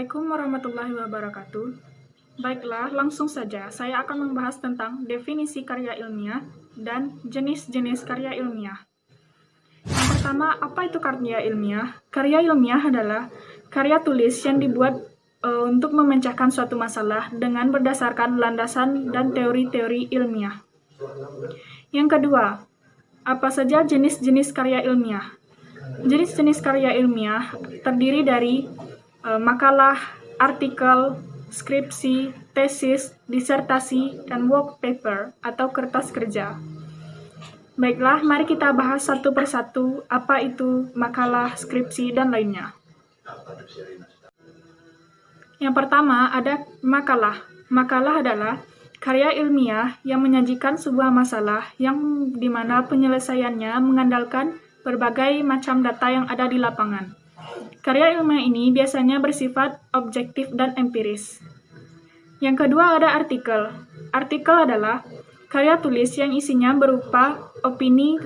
Assalamualaikum warahmatullahi wabarakatuh. Baiklah, langsung saja saya akan membahas tentang definisi karya ilmiah dan jenis-jenis karya ilmiah. Yang pertama, apa itu karya ilmiah? Karya ilmiah adalah karya tulis yang dibuat untuk memecahkan suatu masalah dengan berdasarkan landasan dan teori-teori ilmiah. Yang kedua, apa saja jenis-jenis karya ilmiah? Jenis-jenis karya ilmiah terdiri dari makalah, artikel, skripsi, tesis, disertasi, dan work paper atau kertas kerja. Baiklah, mari kita bahas satu persatu apa itu makalah, skripsi, dan lainnya. Yang pertama ada makalah. Makalah adalah karya ilmiah yang menyajikan sebuah masalah yang dimana penyelesaiannya mengandalkan berbagai macam data yang ada di lapangan. Karya ilmiah ini biasanya bersifat objektif dan empiris. Yang kedua ada artikel. Artikel adalah karya tulis yang isinya berupa opini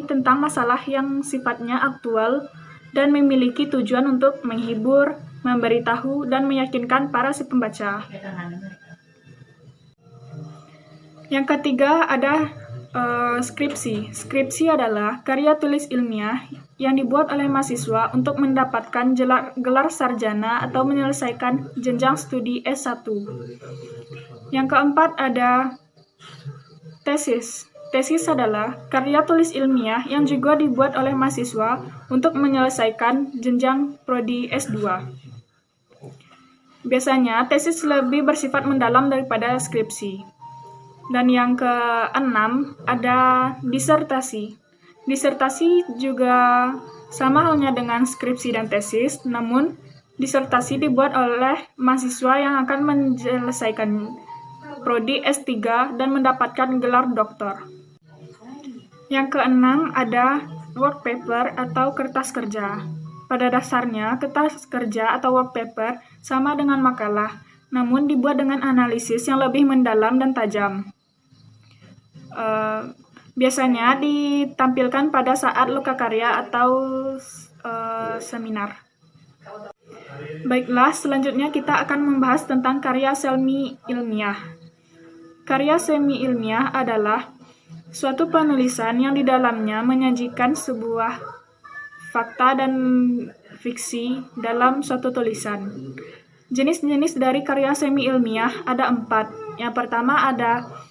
tentang masalah yang sifatnya aktual dan memiliki tujuan untuk menghibur, memberitahu, dan meyakinkan para si pembaca. Yang ketiga ada skripsi. Skripsi adalah karya tulis ilmiah yang dibuat oleh mahasiswa untuk mendapatkan gelar sarjana atau menyelesaikan jenjang studi S1. Yang keempat ada tesis. Tesis adalah karya tulis ilmiah yang juga dibuat oleh mahasiswa untuk menyelesaikan jenjang prodi S2. Biasanya tesis lebih bersifat mendalam daripada skripsi. Dan yang keenam ada disertasi. Disertasi juga sama halnya dengan skripsi dan tesis, namun disertasi dibuat oleh mahasiswa yang akan menyelesaikan prodi S3 dan mendapatkan gelar doktor. Yang keenam ada work paper atau kertas kerja. Pada dasarnya, kertas kerja atau work paper sama dengan makalah, namun dibuat dengan analisis yang lebih mendalam dan tajam. Biasanya ditampilkan pada saat lokakarya atau seminar. Baiklah, selanjutnya kita akan membahas tentang karya semi ilmiah. Karya semi ilmiah adalah suatu penulisan yang di dalamnya menyajikan sebuah fakta dan fiksi dalam suatu tulisan. Jenis-jenis dari karya semi ilmiah ada 4. Yang pertama ada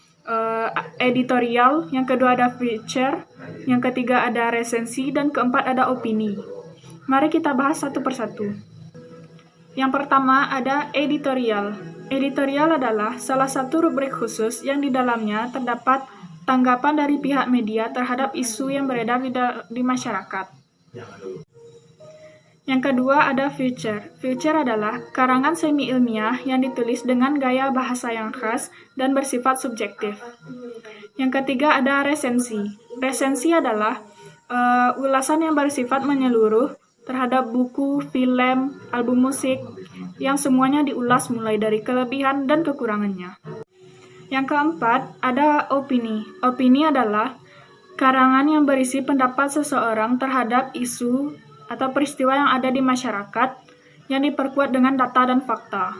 editorial, yang kedua ada feature, yang ketiga ada resensi, dan keempat ada opini. Mari kita bahas satu persatu. Yang pertama ada editorial. Editorial adalah salah satu rubrik khusus yang di dalamnya terdapat tanggapan dari pihak media terhadap isu yang beredar di masyarakat. Yang kedua ada feature. Feature adalah karangan semi ilmiah yang ditulis dengan gaya bahasa yang khas dan bersifat subjektif. Yang ketiga ada resensi. Resensi adalah ulasan yang bersifat menyeluruh terhadap buku, film, album musik, yang semuanya diulas mulai dari kelebihan dan kekurangannya. Yang keempat ada opini. Opini adalah karangan yang berisi pendapat seseorang terhadap isu atau peristiwa yang ada di masyarakat yang diperkuat dengan data dan fakta.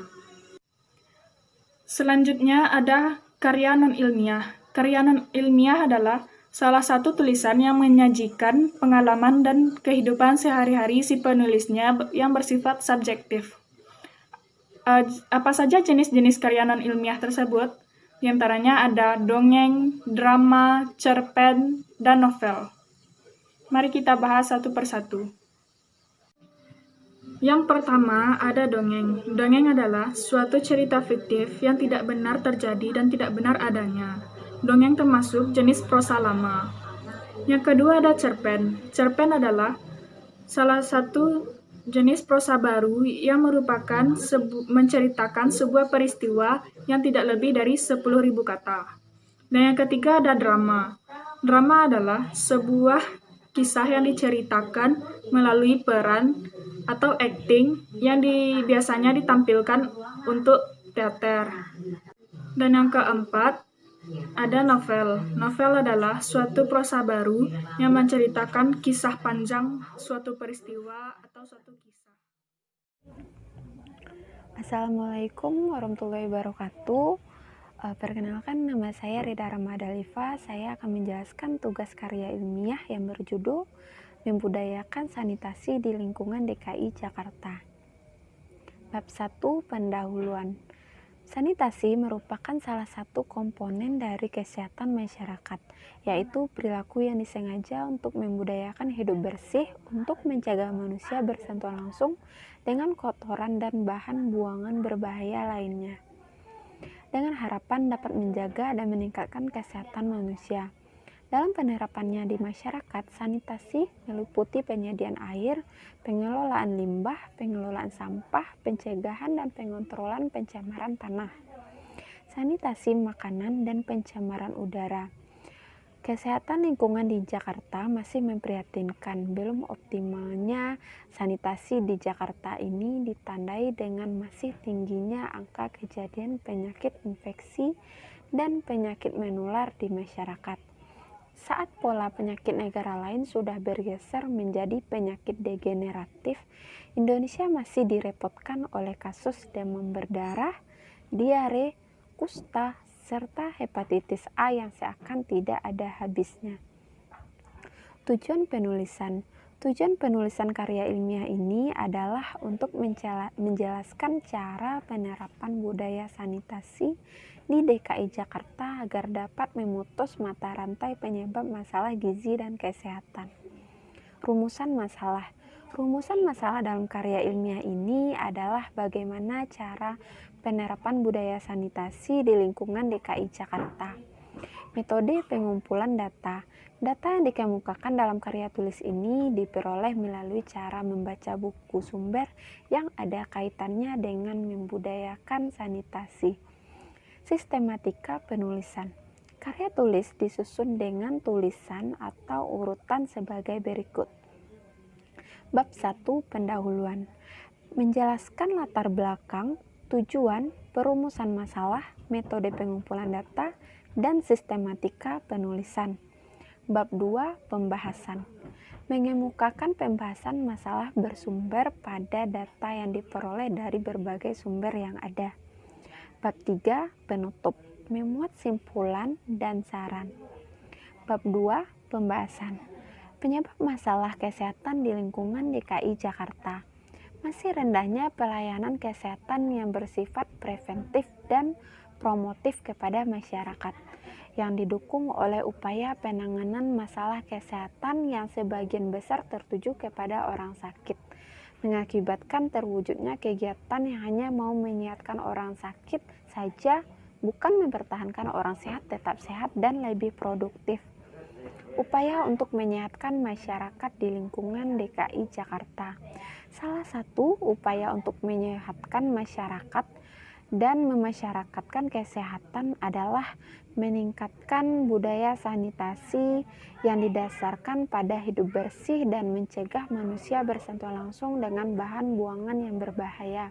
Selanjutnya ada karya non-ilmiah. Karya non-ilmiah adalah salah satu tulisan yang menyajikan pengalaman dan kehidupan sehari-hari si penulisnya yang bersifat subjektif. Apa saja jenis-jenis karya non-ilmiah tersebut? Di antaranya ada dongeng, drama, cerpen, dan novel. Mari kita bahas satu persatu. Yang pertama ada dongeng. Dongeng adalah suatu cerita fiktif yang tidak benar terjadi dan tidak benar adanya. Dongeng termasuk jenis prosa lama. Yang kedua ada cerpen. Cerpen adalah salah satu jenis prosa baru yang merupakan menceritakan sebuah peristiwa yang tidak lebih dari 10.000 kata. Dan yang ketiga ada drama. Drama adalah sebuah kisah yang diceritakan melalui peran atau acting yang biasanya ditampilkan untuk teater. Dan yang keempat ada novel. Novel adalah suatu prosa baru yang menceritakan kisah panjang suatu peristiwa atau suatu kisah. Assalamualaikum warahmatullahi wabarakatuh. Perkenalkan, nama saya Rida Ramadhalifa. Saya akan menjelaskan tugas karya ilmiah yang berjudul Membudayakan Sanitasi di Lingkungan DKI Jakarta. Bab 1, Pendahuluan. Sanitasi merupakan salah satu komponen dari kesehatan masyarakat, yaitu perilaku yang disengaja untuk membudayakan hidup bersih untuk mencegah manusia bersentuhan langsung dengan kotoran dan bahan buangan berbahaya lainnya, dengan harapan dapat menjaga dan meningkatkan kesehatan manusia. Dalam penerapannya di masyarakat, sanitasi meliputi penyediaan air, pengelolaan limbah, pengelolaan sampah, pencegahan dan pengontrolan pencemaran tanah, sanitasi makanan, dan pencemaran udara. Kesehatan lingkungan di Jakarta masih memprihatinkan. Belum optimalnya sanitasi di Jakarta ini ditandai dengan masih tingginya angka kejadian penyakit infeksi dan penyakit menular di masyarakat. Saat pola penyakit negara lain sudah bergeser menjadi penyakit degeneratif, Indonesia masih direpotkan oleh kasus demam berdarah, diare, kusta, serta hepatitis A yang seakan tidak ada habisnya. Tujuan penulisan karya ilmiah ini adalah untuk menjelaskan cara penerapan budaya sanitasi di DKI Jakarta agar dapat memutus mata rantai penyebab masalah gizi dan kesehatan. Rumusan masalah dalam karya ilmiah ini adalah bagaimana cara penerapan budaya sanitasi di lingkungan DKI Jakarta. Metode pengumpulan data. Data yang dikemukakan dalam karya tulis ini diperoleh melalui cara membaca buku sumber yang ada kaitannya dengan membudayakan sanitasi. Sistematika penulisan. Karya tulis disusun dengan tulisan atau urutan sebagai berikut. Bab 1, Pendahuluan. Menjelaskan latar belakang, tujuan, perumusan masalah, metode pengumpulan data, dan sistematika penulisan. Bab 2, Pembahasan. Mengemukakan pembahasan masalah bersumber pada data yang diperoleh dari berbagai sumber yang ada. Bab 3, Penutup. Memuat simpulan dan saran. Bab 2, Pembahasan. Penyebab masalah kesehatan di lingkungan DKI Jakarta. Masih rendahnya pelayanan kesehatan yang bersifat preventif dan promotif kepada masyarakat, yang didukung oleh upaya penanganan masalah kesehatan yang sebagian besar tertuju kepada orang sakit, mengakibatkan terwujudnya kegiatan yang hanya mau menyehatkan orang sakit saja, bukan mempertahankan orang sehat tetap sehat dan lebih produktif. Upaya untuk menyehatkan masyarakat di lingkungan DKI Jakarta. Salah satu upaya untuk menyehatkan masyarakat dan memasyarakatkan kesehatan adalah meningkatkan budaya sanitasi yang didasarkan pada hidup bersih dan mencegah manusia bersentuhan langsung dengan bahan buangan yang berbahaya.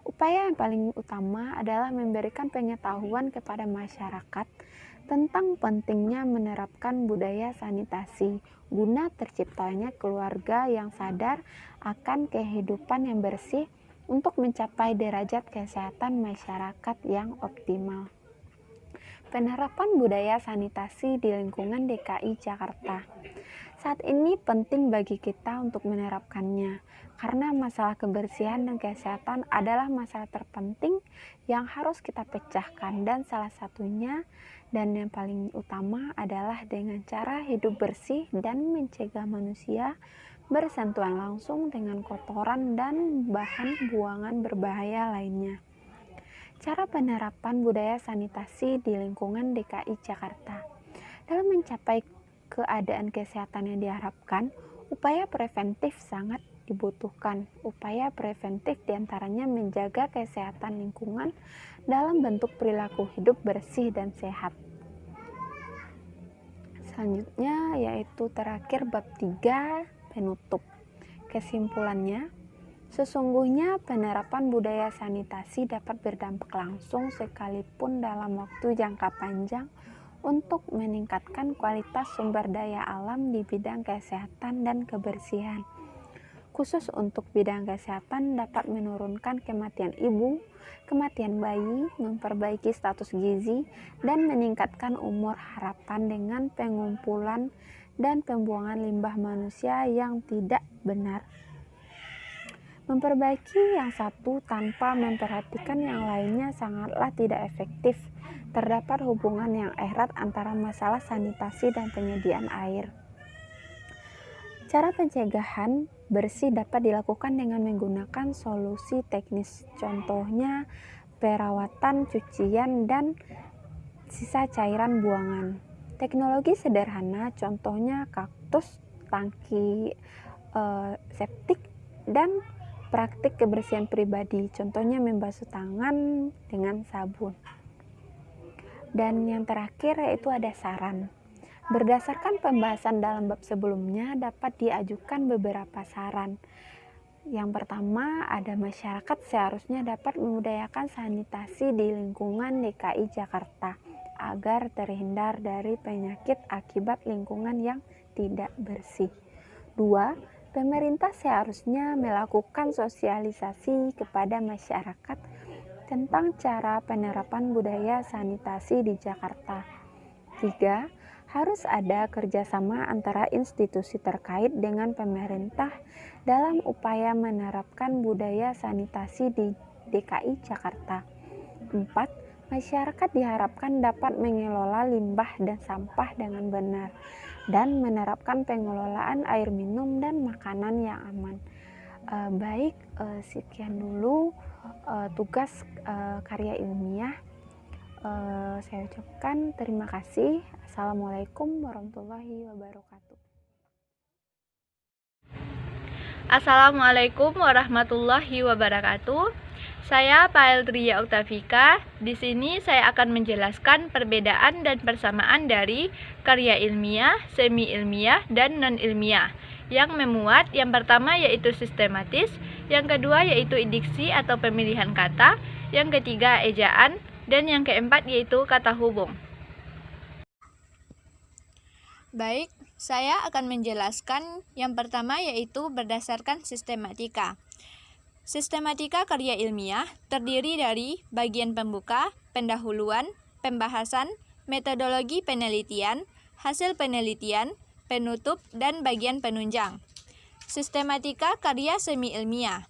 Upaya yang paling utama adalah memberikan pengetahuan kepada masyarakat tentang pentingnya menerapkan budaya sanitasi guna terciptanya keluarga yang sadar akan kehidupan yang bersih untuk mencapai derajat kesehatan masyarakat yang optimal. Penerapan budaya sanitasi di lingkungan DKI Jakarta. Saat ini penting bagi kita untuk menerapkannya, karena masalah kebersihan dan kesehatan adalah masalah terpenting yang harus kita pecahkan, dan salah satunya dan yang paling utama adalah dengan cara hidup bersih dan mencegah manusia bersentuhan langsung dengan kotoran dan bahan buangan berbahaya lainnya. Cara penerapan budaya sanitasi di lingkungan DKI Jakarta. Dalam mencapai keadaan kesehatan yang diharapkan, upaya preventif sangat dibutuhkan. Upaya preventif diantaranya menjaga kesehatan lingkungan dalam bentuk perilaku hidup bersih dan sehat. Selanjutnya yaitu terakhir bab 3, penutup. Kesimpulannya, sesungguhnya penerapan budaya sanitasi dapat berdampak langsung sekalipun dalam waktu jangka panjang untuk meningkatkan kualitas sumber daya alam di bidang kesehatan dan kebersihan, khusus untuk bidang kesehatan dapat menurunkan kematian ibu, kematian bayi, memperbaiki status gizi, dan meningkatkan umur harapan dengan pengumpulan dan pembuangan limbah manusia yang tidak benar. Memperbaiki yang satu tanpa memperhatikan yang lainnya sangatlah tidak efektif. Terdapat hubungan yang erat antara masalah sanitasi dan penyediaan air. Cara pencegahan bersih dapat dilakukan dengan menggunakan solusi teknis, contohnya perawatan cucian dan sisa cairan buangan. Teknologi sederhana, contohnya kaktus, tangki septik, dan praktik kebersihan pribadi, contohnya membasuh tangan dengan sabun. Dan yang terakhir yaitu ada saran. Berdasarkan pembahasan dalam bab sebelumnya dapat diajukan beberapa saran. Yang pertama, ada masyarakat seharusnya dapat membudayakan sanitasi di lingkungan DKI Jakarta agar terhindar dari penyakit akibat lingkungan yang tidak bersih. 2. Pemerintah seharusnya melakukan sosialisasi kepada masyarakat tentang cara penerapan budaya sanitasi di Jakarta. 3. Harus ada kerjasama antara institusi terkait dengan pemerintah dalam upaya menerapkan budaya sanitasi di DKI Jakarta. 4. Masyarakat diharapkan dapat mengelola limbah dan sampah dengan benar dan menerapkan pengelolaan air minum dan makanan yang aman. Sekian dulu tugas karya ilmiah. Saya ucapkan terima kasih. Assalamualaikum warahmatullahi wabarakatuh. Assalamualaikum warahmatullahi wabarakatuh. Saya Paeldria Oktavika. Di sini saya akan menjelaskan perbedaan dan persamaan dari karya ilmiah, semi ilmiah, dan non ilmiah. Yang memuat yang pertama yaitu sistematis, yang kedua yaitu diksi atau pemilihan kata, yang ketiga ejaan, dan yang keempat yaitu kata hubung. Baik, saya akan menjelaskan yang pertama yaitu berdasarkan sistematika. Sistematika karya ilmiah terdiri dari bagian pembuka, pendahuluan, pembahasan, metodologi penelitian, hasil penelitian, penutup, dan bagian penunjang. Sistematika karya semi ilmiah.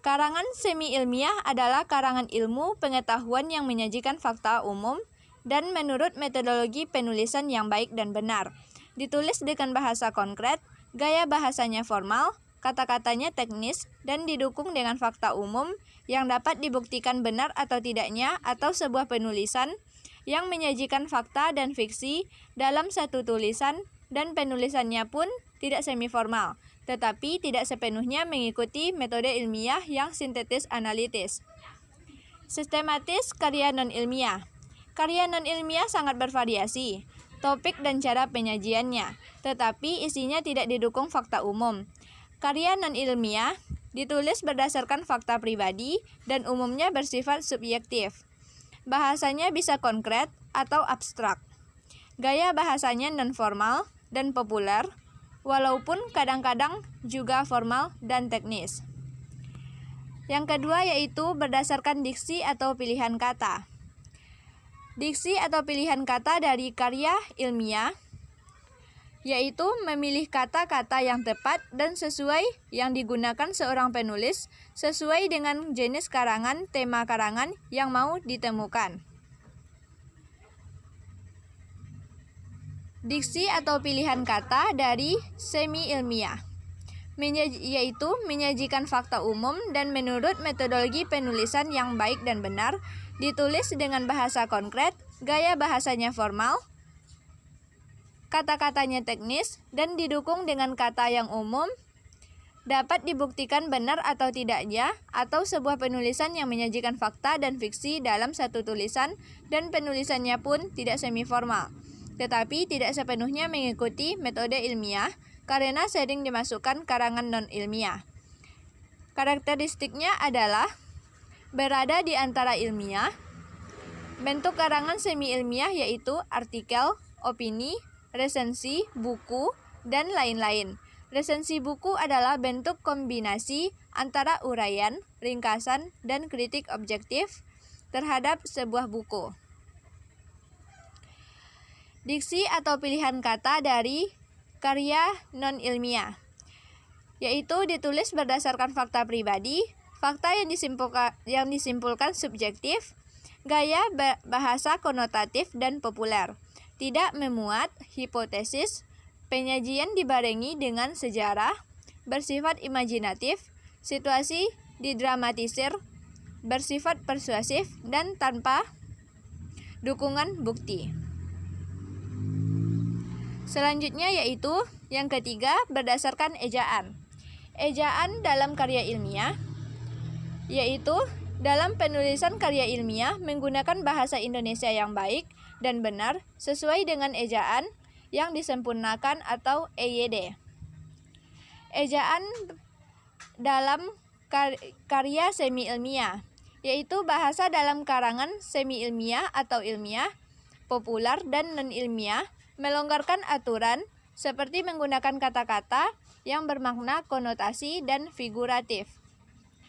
Karangan semi ilmiah adalah karangan ilmu pengetahuan yang menyajikan fakta umum dan menurut metodologi penulisan yang baik dan benar. Ditulis dengan bahasa konkret, gaya bahasanya formal, kata-katanya teknis, dan didukung dengan fakta umum yang dapat dibuktikan benar atau tidaknya atau sebuah penulisan yang menyajikan fakta dan fiksi dalam satu tulisan dan penulisannya pun tidak semi-formal, tetapi tidak sepenuhnya mengikuti metode ilmiah yang sintetis analitis. Sistematis karya non-ilmiah. Karya non-ilmiah sangat bervariasi, topik dan cara penyajiannya, tetapi isinya tidak didukung fakta umum. Karya non-ilmiah ditulis berdasarkan fakta pribadi dan umumnya bersifat subjektif. Bahasanya bisa konkret atau abstrak. Gaya bahasanya non-formal dan populer, walaupun kadang-kadang juga formal dan teknis. Yang kedua yaitu berdasarkan diksi atau pilihan kata. Diksi atau pilihan kata dari karya ilmiah yaitu memilih kata-kata yang tepat dan sesuai yang digunakan seorang penulis sesuai dengan jenis karangan, tema karangan yang mau ditemukan. Diksi atau pilihan kata dari semi ilmiah yaitu menyajikan fakta umum dan menurut metodologi penulisan yang baik dan benar, ditulis dengan bahasa konkret, gaya bahasanya formal, kata-katanya teknis, dan didukung dengan kata yang umum, dapat dibuktikan benar atau tidaknya, atau sebuah penulisan yang menyajikan fakta dan fiksi dalam satu tulisan, dan penulisannya pun tidak semi-formal, tetapi tidak sepenuhnya mengikuti metode ilmiah, karena sering dimasukkan karangan non-ilmiah. Karakteristiknya adalah berada di antara ilmiah. Bentuk karangan semi-ilmiah yaitu artikel, opini, resensi, buku, dan lain-lain. Resensi buku adalah bentuk kombinasi antara uraian, ringkasan, dan kritik objektif terhadap sebuah buku. Diksi atau pilihan kata dari karya non-ilmiah, yaitu ditulis berdasarkan fakta pribadi, fakta yang disimpulkan subjektif, gaya bahasa konotatif dan populer, tidak memuat hipotesis, penyajian dibarengi dengan sejarah, bersifat imajinatif, situasi didramatisir, bersifat persuasif, dan tanpa dukungan bukti. Selanjutnya yaitu yang ketiga, berdasarkan ejaan. Ejaan dalam karya ilmiah, yaitu dalam penulisan karya ilmiah menggunakan bahasa Indonesia yang baik dan benar sesuai dengan ejaan yang disempurnakan atau EYD. Ejaan dalam karya semi-ilmiah, yaitu bahasa dalam karangan semi-ilmiah atau ilmiah, populer, dan non-ilmiah, melonggarkan aturan seperti menggunakan kata-kata yang bermakna konotasi dan figuratif,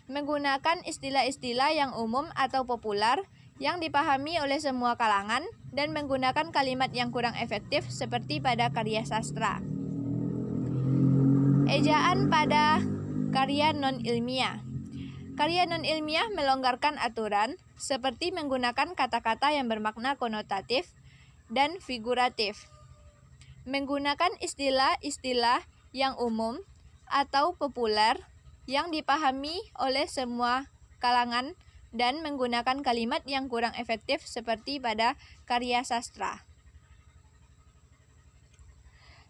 menggunakan istilah-istilah yang umum atau populer yang dipahami oleh semua kalangan, dan menggunakan kalimat yang kurang efektif seperti pada karya sastra. Ejaan pada karya non-ilmiah. Karya non-ilmiah melonggarkan aturan seperti menggunakan kata-kata yang bermakna konotatif dan figuratif, menggunakan istilah-istilah yang umum atau populer yang dipahami oleh semua kalangan, dan menggunakan kalimat yang kurang efektif seperti pada karya sastra.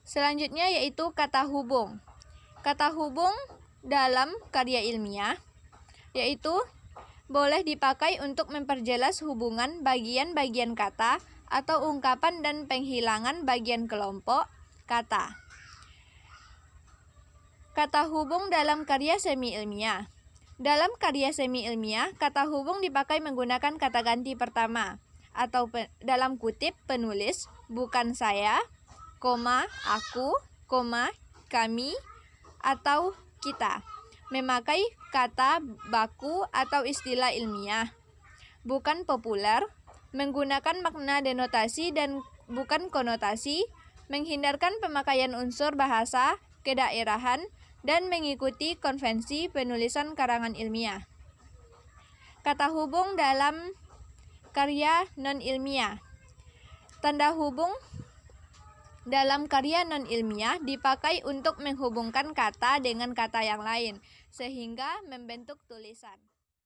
Selanjutnya yaitu kata hubung. Kata hubung dalam karya ilmiah, yaitu boleh dipakai untuk memperjelas hubungan bagian-bagian kata atau ungkapan dan penghilangan bagian kelompok kata. Kata hubung dalam karya semi-ilmiah. Dalam karya semi-ilmiah, kata hubung dipakai menggunakan kata ganti pertama, atau dalam kutip penulis, bukan saya, aku, kami, atau kita. Memakai kata baku atau istilah ilmiah, bukan populer, menggunakan makna denotasi dan bukan konotasi, menghindarkan pemakaian unsur bahasa kedaerahan, dan mengikuti konvensi penulisan karangan ilmiah. Kata hubung dalam karya non-ilmiah. Tanda hubung dalam karya non-ilmiah dipakai untuk menghubungkan kata dengan kata yang lain, sehingga membentuk tulisan.